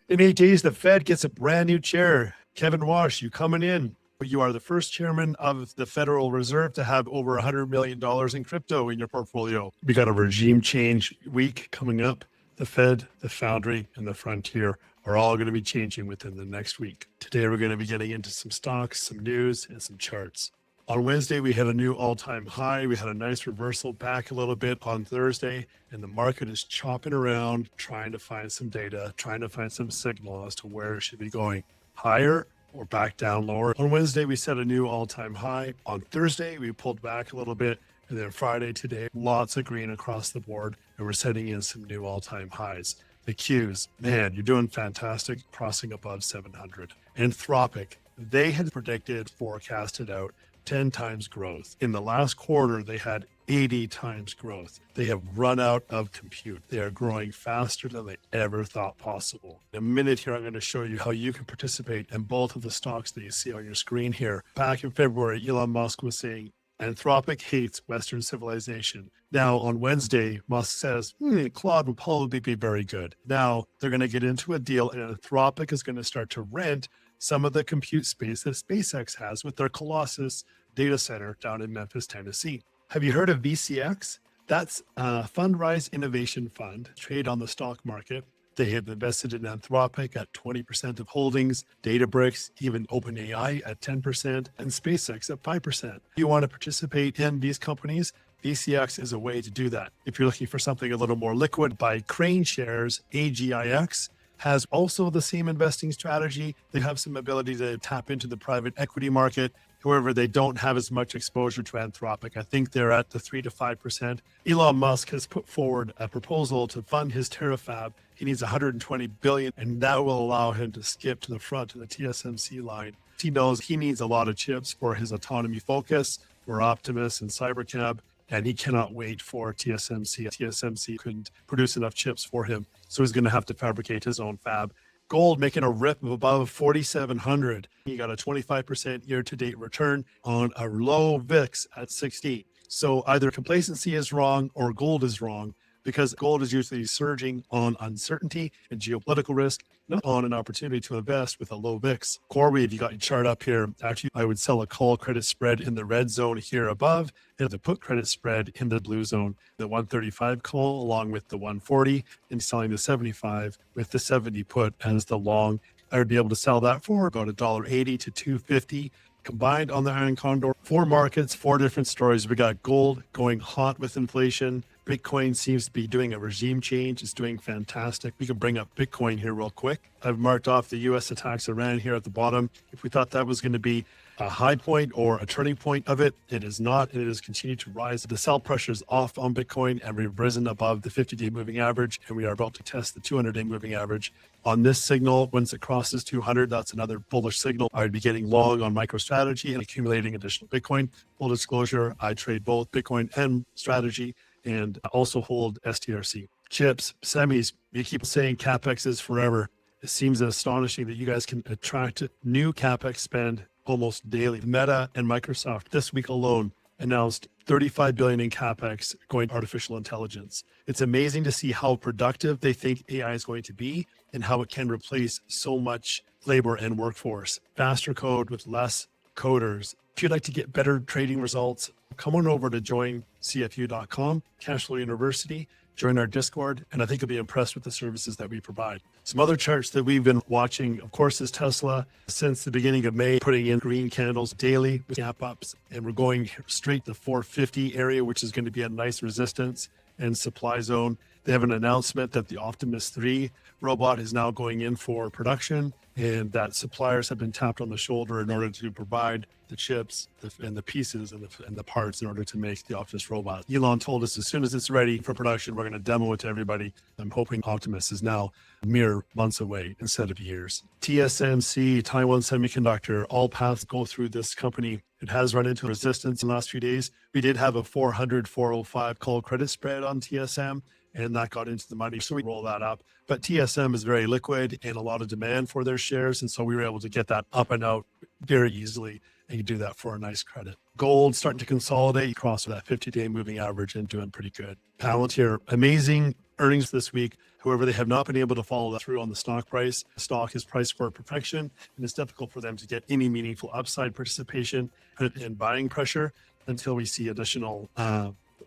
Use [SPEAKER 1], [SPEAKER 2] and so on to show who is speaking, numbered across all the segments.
[SPEAKER 1] In 8 days, the Fed gets a brand new chair. Kevin Warsh, you coming in. You are the first chairman of the Federal Reserve to have over $100 million in crypto in your portfolio. We got a regime change week coming up. The Fed, the Foundry, and the Frontier are all going to be changing within the next week. Today, we're going to be getting into some stocks, some news, and some charts. On Wednesday, we had a new all-time high. We had a nice reversal back a little bit on Thursday, and the market is chopping around, trying to find some data, trying to find some signal as to where it should be going, higher or back down lower. On Wednesday, we set a new all-time high. On Thursday, we pulled back a little bit, and then Friday today, lots of green across the board, and we're setting in some new all-time highs. The Qs, man, you're doing fantastic, crossing above 700. Anthropic, they had predicted, forecasted out 10 times growth. In the last quarter, they had 80 times growth. They have run out of compute. They are growing faster than they ever thought possible. In a minute here, I'm going to show you how you can participate in both of the stocks that you see on your screen here. Back in February, Elon Musk was saying, Anthropic hates Western civilization. Now, on Wednesday, Musk says, Claude will probably be very good. Now, they're going to get into a deal, and Anthropic is going to start to rent some of the compute space that SpaceX has with their Colossus data center down in Memphis, Tennessee. Have you heard of VCX? That's a Fundrise Innovation Fund, trade on the stock market. They have invested in Anthropic at 20% of holdings, Databricks, even OpenAI at 10%, and SpaceX at 5%. If you want to participate in these companies, VCX is a way to do that. If you're looking for something a little more liquid, buy Crane shares. AGIX has also the same investing strategy. They have some ability to tap into the private equity market. However, they don't have as much exposure to Anthropic. I think they're at the 3 to 5%. Elon Musk has put forward a proposal to fund his Terafab. He needs $120 billion, and that will allow him to skip to the front of the TSMC line. He knows he needs a lot of chips for his autonomy focus, for Optimus and Cybercab, and he cannot wait for TSMC. TSMC couldn't produce enough chips for him, so he's going to have to fabricate his own fab. Gold making a rip of above 4,700. He got a 25% year-to-date return on a low VIX at 60. So either complacency is wrong or gold is wrong, because gold is usually surging on uncertainty and geopolitical risk, not on an opportunity to invest with a low VIX. CoreWeave, you got your chart up here. Actually, I would sell a call credit spread in the red zone here above and the put credit spread in the blue zone. The 135 call along with the 140 and selling the 75 with the 70 put as the long. I would be able to sell that for about $1.80 to $2.50. Combined on the Iron Condor, 4 markets, 4 different stories. We got gold going hot with inflation. Bitcoin seems to be doing a regime change. It's doing fantastic. We can bring up Bitcoin here real quick. I've marked off the U.S. attacks Iran here at the bottom. If we thought that was going to be a high point or a turning point of it, it is not. It has continued to rise. The sell pressure is off on Bitcoin, and we've risen above the 50-day moving average, and we are about to test the 200-day moving average. On this signal, once it crosses 200, that's another bullish signal. I would be getting long on MicroStrategy and accumulating additional Bitcoin. Full disclosure, I trade both Bitcoin and strategy, and also hold STRC. Chips, semis, you keep saying CapEx is forever. It seems astonishing that you guys can attract new CapEx spend almost daily. Meta and Microsoft this week alone announced $35 billion in CapEx going to artificial intelligence. It's amazing to see how productive they think AI is going to be and how it can replace so much labor and workforce. Faster code with less coders. If you'd like to get better trading results, come on over to joincfu.com, Cashflow University, join our Discord, and I think you'll be impressed with the services that we provide. Some other charts that we've been watching, of course, is Tesla. Since the beginning of May, putting in green candles daily with gap ups, and we're going straight to 450 area, which is going to be a nice resistance and supply zone. They have an announcement that the Optimus 3 robot is now going in for production, and that suppliers have been tapped on the shoulder in order to provide the chips and the pieces and the parts in order to make the Optimus robot. Elon told us as soon as it's ready for production, we're going to demo it to everybody. I'm hoping Optimus is now mere months away instead of years. TSMC, Taiwan Semiconductor, all paths go through this company. It has run into resistance in the last few days. We did have a 400, 405 call credit spread on TSM, and that got into the money, so we roll that up. But TSM is very liquid and a lot of demand for their shares, and so we were able to get that up and out very easily. And you do that for a nice credit. Gold starting to consolidate across that 50-day moving average and doing pretty good. Palantir, amazing earnings this week. However, they have not been able to follow that through on the stock price. The stock is priced for perfection, and it's difficult for them to get any meaningful upside participation and buying pressure until we see additional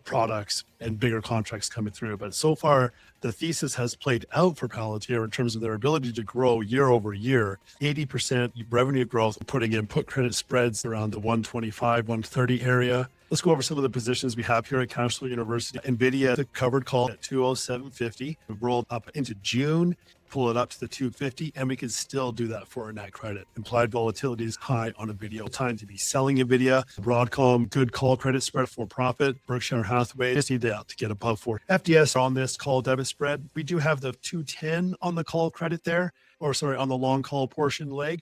[SPEAKER 1] products and bigger contracts coming through. But so far, the thesis has played out for Palantir in terms of their ability to grow year over year, 80% revenue growth, putting in put credit spreads around the 125, 130 area. Let's go over some of the positions we have here at Cashflow University. NVIDIA, the covered call at 207.50. We've rolled up into June, pull it up to the 250, and we can still do that for a net credit. Implied volatility is high on NVIDIA. Time to be selling NVIDIA. Broadcom, good call credit spread for profit. Berkshire Hathaway, just need that to get above 4. FDS on this call debit spread. We do have the 210 on the call credit there, or sorry, on the long call portion leg.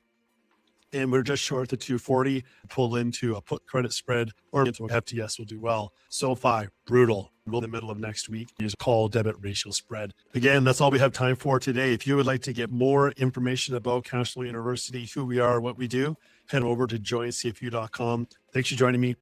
[SPEAKER 1] And we're just short the 240, pull into a put credit spread, or into FTS will do well. SoFi, brutal. In the middle of next week, use a call debit ratio spread. Again, that's all we have time for today. If you would like to get more information about Cashflow University, who we are, what we do, head over to joincfu.com. Thanks for joining me.